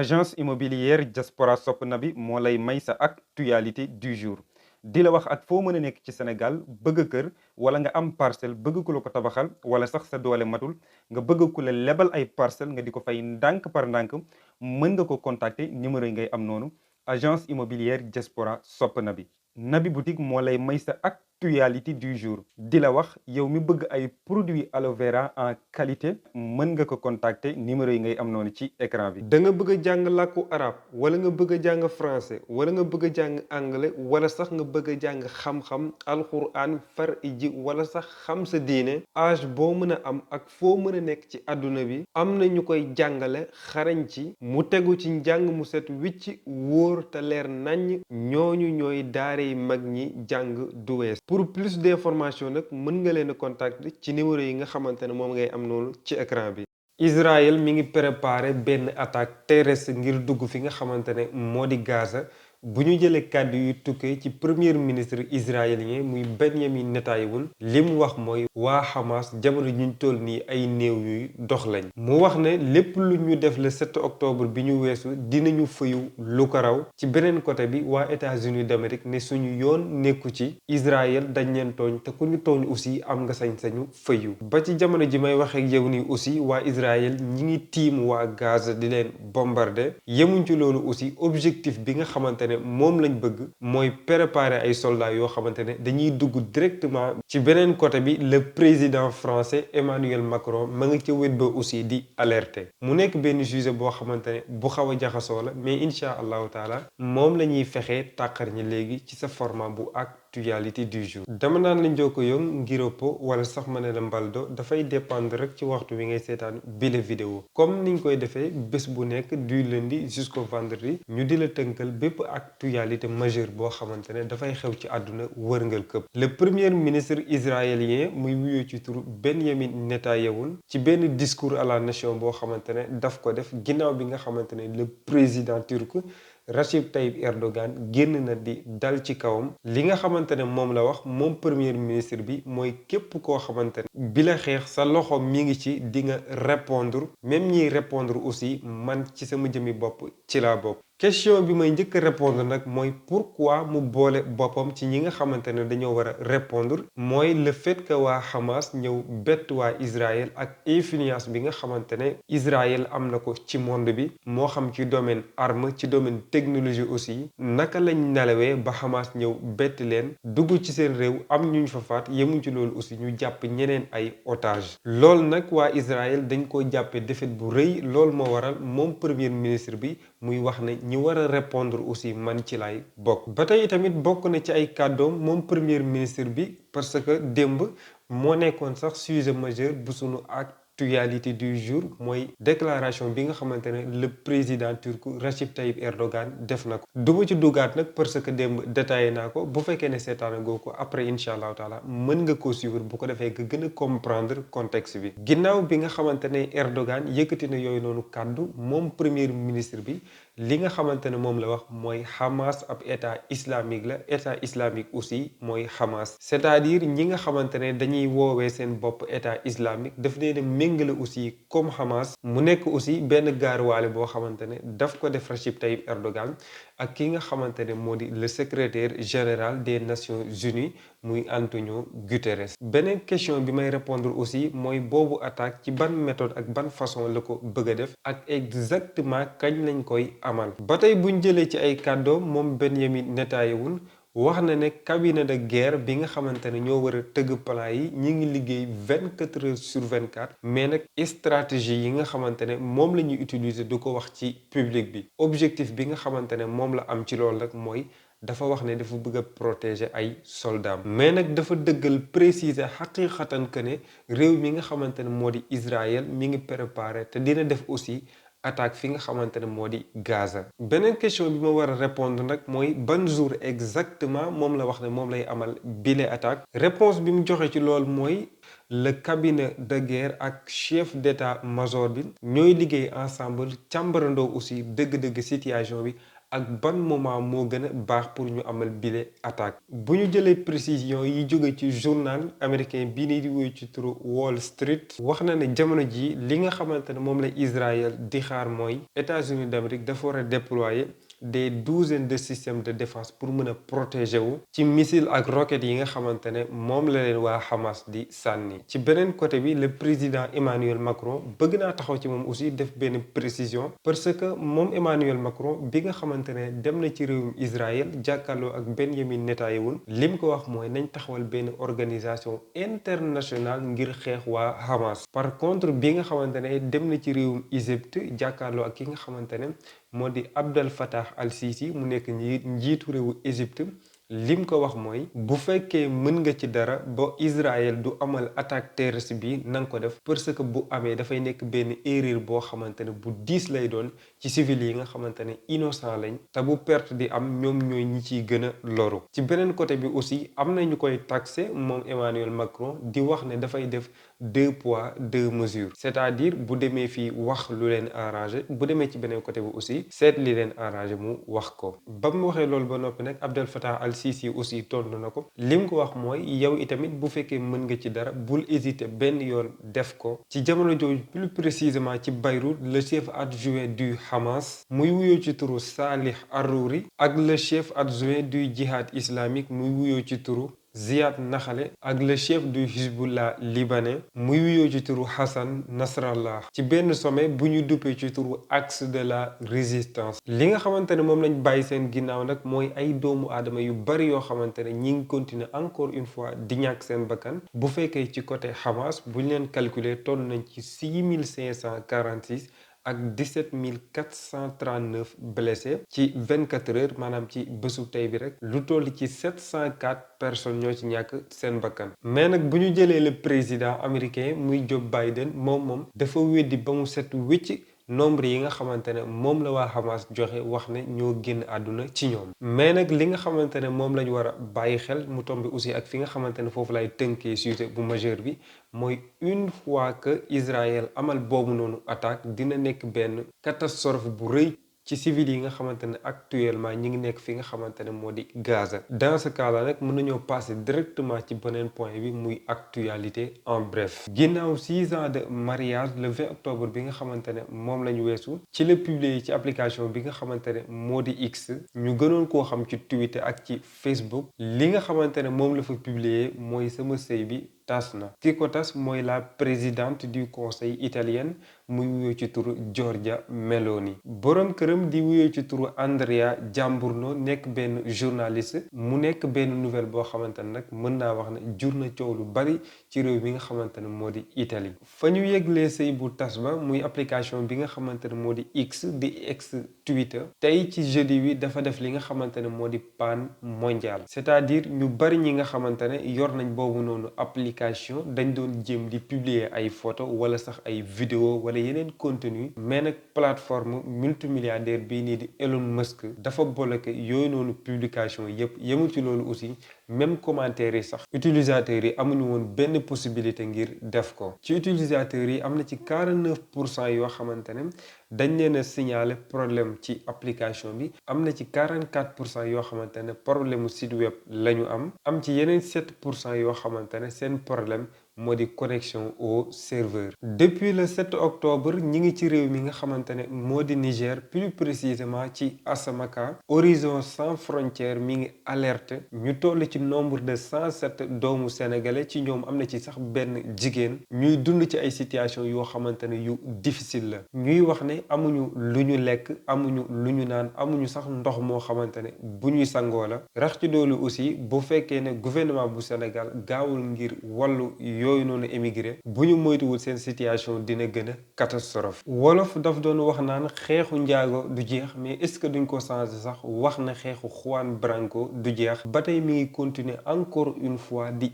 agence immobilière Diaspora Sopp Nabi moo lay may sa actualité du jour di la wax ak foo mën a nekk ci Sénégal bëgg kër wala nga am parcelle bëgg ku la ko tabaxal wala sax sa doole matul nga bëgg ku la lebal ay parcelle nga di ko fay ndànk par ndànk mën nga ko contacter numéro yi ngay am noonu agence immobilière Diaspora Sopp Nabi Nabi boutique moo lay may sa actualité du jour di la wax yow mi bëgg ay produits aloe vera en qualité mën nga ko contacter numéro yi ngay am noonu ci écran bi. da nga bëgg a jàng làkku arab wala nga bëgg a jàng français wala nga bëgg a jàng anglais wala sax nga bëgg a jàng xam-xam alquran far iji wala sax xam sa diine âge boo mën a am ak foo mën a nekk ci àdduna bi am na ñu koy jàngale xarañ ci mu tegu ci njàng mu set wicc wóor te leer naññ ñooñu ñooy daarey mag ñi jàng du wees. pour plus d'information nag mën nga leen a contacter ci numéro yi nga xamante ne moom ngay am noonu ci écran bi. Israël mi ngi préparé benn attaque terrestre ngir dugg fi nga xamante ne moo di Gaza bu ñu jëlee kàddu yu tukkee ci premier ministre israélien muy Benyamin Netanyahou li mu wax mooy waa Hamas jamono ñu toll nii ay néew yuy dox lañ. mu wax ne lépp lu ñu def le 7 octobre bi ñu weesu dinañu fayu lu ko raw. ci beneen côté bi waa États-Unis d'Amérique ne suñu yoon nekku ci Israël dañ leen tooñ te ku ñu tooñ aussi am nga sañ-sañu fayu. ba ci jamono ji may waxee ak yow nii aussi waa Israël ñi ngi tiim waa Gaza di leen bombarder yemuñ ci loolu aussi objectif bi nga xamante ne moom lañ bëgg mooy préparer ay soldats yoo xamante ne dañuy dugg directement ci beneen côté bi le président français Emmanuel Macron ma nga ca wet ba aussi di alerter mu nekk benn sujet boo xamante ne bu xaw a jaxasoo la mais incha allahu taala moom la ñuy fexee tàqar ñi léegi ci sa format bu actualité du jour. dama naan la njoko yong ngiropo wala sax ma ne la mbaldo dafay dépendre rek ci waxtu wi ngay seetaan bile vidéo comme niñ koy defee bés bu nekk du lundi jusqu'au vendredi ñu di la tënkal bépp actualité majeure boo xamante ne dafay xew ci àdduna wërngal këpp. le premier ministre israélien muy wuyoo ci turu Benyamin Netanyahou ci benn discours à la nation boo xamante ne daf ko def ginnaaw bi nga xamante ne le président turc Recep Tayyip Erdogan génn na di dal ci kawam li nga xamante ne moom la wax moom premier ministre bi mooy képp koo xamante ne bi la xeex sa loxo mi ngi ci di nga répondre même ñiy répondre aussi man ci sama jëmi bopp ci laa bokk. question bi may njëkk a répondre nag mooy pourquoi mu boole boppam ci ñi nga xamante ne dañoo war a répondre mooy le fait que waa Hamas ñëw bett waa Israël ak influence bi nga xamante ne Israël am na ko ci monde bi moo xam ci domaine arme ci domaine technologie aussi naka lañ nelawee ba Hamas ñëw bett leen dugg ci seen réew am ñu fa faat yemuñ ci loolu aussi ñu jàpp ñeneen ay otage loolu nag waa Israël dañ ko jàppee défaite bu rëy loolu moo waral moom premier ministre bi muy wax ne ñi war a répondre aussi man ci lay bokk. ba tey tamit bokk na ci ay kàddoom moom premier ministre bi parce que démb moo nekkoon sax sujet majeur bu sunu actualité du jour mooy déclaration bi nga xamante ne le président turc Recep Tayyip Erdogan def na ko duma ci dugaat nag parce que démb détaillé naa ko bu fekkee ne seetaana goo ko après incha allahu taala mën nga ko suivre bu ko defee nga gën a comprendre contexte bi. ginnaaw bi nga xamante ne Erdogan yëkkati na yooyu noonu kàddu moom premier ministre bi li nga xamante ne moom la wax mooy Hamas ab état islamique la état islamique aussi mooy Hamas c'est-à-dire ñi nga xamante ne dañuy woowee seen bopp état islamique daf leen méngale aussi comme Hamas mu nekk aussi benn gaaruwaale boo xamante ne daf ko def Recep Tayyip Erdogan ak ki nga xamante ne moo di le secrétaire général des Nations Unies muy Antonio Guterres. beneen question bi may répondre aussi mooy boobu attaque ci ban méthode ak ban façon la ko bëgg a def ak exactement kañ lañ koy amal. ba tey buñ jëlee ci ay kàddoom moom Benyamin Netanyahou wax na ne cabinet de guerre bi nga xamante ne ñoo war a tëgg plan yi ñi ngi liggéey 24 heures sur 24 mais nag stratégie yi nga xamante ne moom la ñuy utiliser du ko wax ci public bi objectif bi nga xamante ne moom la am ci loolu rek mooy dafa wax ne dafa bëgg a protéger ay soldats mais nag dafa dëggal préciser xaqiqatan que ne réew mi nga xamante ne moo di Israël mi ngi préparé te dina def aussi attaque fi nga xamante ne moo di Gaza. beneen question bi ma war a répondre nag mooy ban jour exactement moom la wax ne moom lay amal bile attaque réponse bi mu joxe ci loolu mooy le cabinet de guerre ak chef d'état-major bi ñooy liggéey ensemble càmbarandoo aussi dëgg-dëgg situation bi ak ban moment moo gën a baax pour ñu amal bile attaque. bu ñu jëlee précision yi jóge ci journal américain bii nii di wuyu ci turu Wall Street wax na ne jamono ji li nga xamante ne moom la Israël di xaar mooy États-Unis d'Amérique dafa war a déployer des douzaines de systèmes de défense pour mën a protéger wu ci missile ak roquettes yi nga xamante ne moom la leen waa Hamas di sànni. ci beneen côté bi le président Emmanuel Macron bëgg naa taxaw ci moom aussi def benn précision parce que moom Emmanuel Macron bi nga xamante ne dem na ci réewum Israël jàkkaarloo ak Benyamin Netanyahou lim ko wax mooy nañ taxawal benn organisation internationale ngir xeex waa Hamas. par contre bi nga xamante ne dem na ci réewum Égypte jàkkaarloo ak ki nga xamante ne moo di Abdel Fattah al-Sisi mu nekk njiitu réewu Égypte lim ko wax mooy bu fekkee mën nga ci dara ba Israël du amal attaque terroriste bi na nga ko def parce que bu amee dafay nekk benn erreur boo xamante ne bu diis lay doon ci civil yi nga xamante ne innocent lañ te bu perte di am ñoom ñooy ñi ciy gën a loru. ci beneen côté bi aussi am na ñu koy taxé moom Emmanuel Macron di wax ne dafay def 2 poids 2 mesures c'est-à-dire bu demee fii wax lu leen arrangé bu demee ci beneen côté bi aussi seet li leen arrangé mu wax ko. ba mu waxee loolu ba noppi nag Abdel Fattah al-Sisi aussi tontu na ko lim ko wax mooy yow itamit bu fekkee mën nga ci dara bul hésiter benn yoon def ko. ci jamono jooju plus précisément ci Beyrouth le chef adjoint du Hamas muy wuyoo ci turu Salih Arrouri ak le chef adjoint du Jihad islamique muy wuyoo ci turu Ziad Nakhale ak le chef du Hezbollah libanais muy wuyoo ci turu Hassan Nasrallah ci benn sommet bu ñu duppee ci turu axe de la résistance. li nga xamante ne moom lañ bàyyi seen ginnaaw nag mooy ay doomu aadama yu bari yoo xamante ne ñi ngi continuer encore une fois di ñàkk seen bakkan bu fekkee ci côté Hamas bu ñu leen calculer toll nañ ci 6546 ak 17 439 blessés ci 24 heures maanaam ci bésu tey bi rek lu toll ci 704 personnes ñoo ci ñàkk seen bakkan. mais nag bu ñu jëlee le président américain muy Joe Biden moom dafa weddi ba mu set wécc nombre yi nga xamante ne moom la waa Hamas joxe wax ne ñoo génn àdduna ci ñoom. mais nag li nga xamante ne moom la ñu war a bàyyi xel mu tombe aussi ak fi nga xamante ne foofu lay tënkee sujet bu majeur bi mooy une fois que Israël amal boobu noonu attaque dina nekk benn catastrophe bu rëy ci civil yi nga xamante ne actuellement ñi ngi nekk fi nga xamante ne moo di Gaza. dans ce cas là nag mën nañoo passer directement ci beneen point bi muy actualité en bref. ginnaaw 6 ans de mariage le 20 octobre bi nga xamante ne moom la ñu weesu ci la publier ci application bi nga xamante ne moo di X ñu gënoon koo xam ci Twitter ak ci Facebook li nga xamante ne moom la fa publier mooy sama sëy bi tas na. ki ko tas mooy la présidente du conseil italienne muy wuyoo ci turu Giorgia Meloni. borom këram di wuyoo ci turu Andrea Giamburno nekk benn journaliste mu nekk benn nouvelle boo xamante ne nag mën naa wax ne jur na coow lu bari ci réew mi nga xamante ne moo di Italie. fa ñu yëglee sëy bu tas ba muy application bi nga xamante ne moo di X di ex Twitter tey ci jeudi bi dafa def li nga xamante ne moo di panne mondiale c'est-à-dire ñu bari ñi nga xamante ne yor nañ boobu noonu application dañ doon jéem di publier ay photo wala sax ay vidéo wala yeneen contenu mais nag plateforme multimilliardaire bii nii di Elon Musk dafa bloqué yooyu noonu publication yépp yemul ci loolu aussi même commentaires yi sax utilisateurs yi amuñu woon benn possibilité ngir def ko. ci utilisateurs yi am na ci 49% yoo xamante ne dañ leen a signaler problème ci application bi am na ci 44% yoo xamante ne problème mu site web la ñu am ci yeneen 7% yoo xamante ne seen problème moo di connexion au serveur. depuis le 7 octobre ñi ngi ci réew mi nga xamante ne moo di Niger plus précisément ci Asamaka Horizon Sans Frontières mi ngi alerte ñu toll ci nombre de 107 doomu sénégalais ci ñoom am na ci sax benn jigéen ñuy dund ci ay situation yoo xamante ne yu difficile la ñuy wax ne amuñu lu ñu lekk amuñu lu ñu naan amuñu sax ndox moo xamante ne bu ñuy sangoo la rax ci doolu aussi bu fekkee ne gouvernement bu Sénégal gaawul ngir wàllu yooyu noonu émigré bu ñu moytuwul seen situation dina gën a catastrophe. wolof daf doon wax naan xeexu njaago du jeex mais est-ce que duñ ko changer sax wax na xeexu Juan Branco du jeex ba tey mi ngi continuer encore une fois di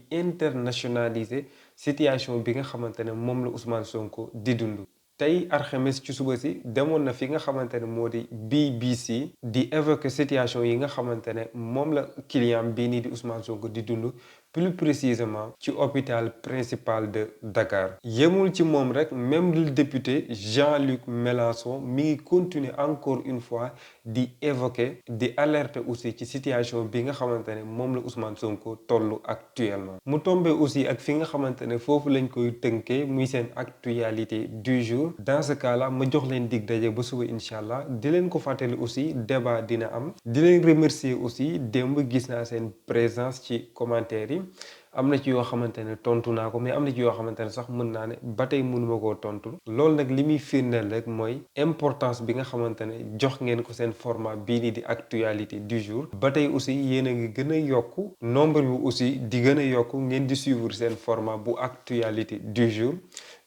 internationaliser situation bi nga xamante ne moom la Ousmane Sonko di dund. tey alxames ci suba si demoon na fi nga xamante ne moo di BBC di évoquer situation yi nga xamante ne moom la client bii nii di Ousmane Sonko di dund plus précisément ci hôpital principal de Dakar. Yemul ci moom rek, même le député Jean-Luc Mélenchon mi ngi continuer encore une fois di évoquer di alerter aussi ci situation bi nga xamante ne moom la Ousmane Sonko tollu actuellement. mu tombé aussi ak fi nga xamante ne foofu lañ koy tënkee muy seen actualité du jour. Dans ce cas là ma jox leen dig daje ba suba incha allah, di leen ko fàttali aussi débat dina am. di leen remercier aussi, démb gis naa seen présence ci commentaire yi. am na ci yoo xamante ne tontu naa ko, mais am na ci yoo xamante ne sax mën naa ne ba tey mënuma koo tontu. loolu nag li muy firndeel rek mooy importance bi nga xamante ne jox ngeen ko seen format bii nii di actualité du jour. ba tey aussi yéen a ngi gën a yokku, nombre bi aussi di gën a yokku, ngeen di suivre seen format bu actualité du jour.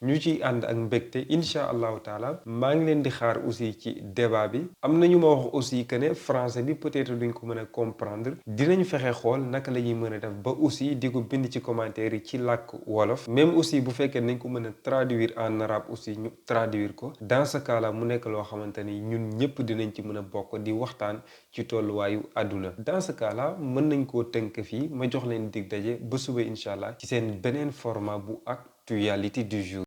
ñu ciy ànd ak mbégte incha allahu taala. maa ngi leen di xaar aussi ci débat bi. am na ñu ma wax aussi que ne français bi peut-être duñ ko mën a comprendre. dinañ fexe xool naka la ñuy mën a def ba aussi di ko bind ci commentaire yi ci làkk wolof. même aussi bu fekkee nañ ko mën a traduire en arabe aussi ñu traduire ko. dans ce cas là mu nekk loo xamante ni ñun ñëpp dinañ ci mën a bokk di waxtaan ci tolluwaayu àdduna. dans ce cas là mën nañ koo tënk fii, ma jox leen dig daje ba suba incha allah ci seen beneen format bu actualité du jour.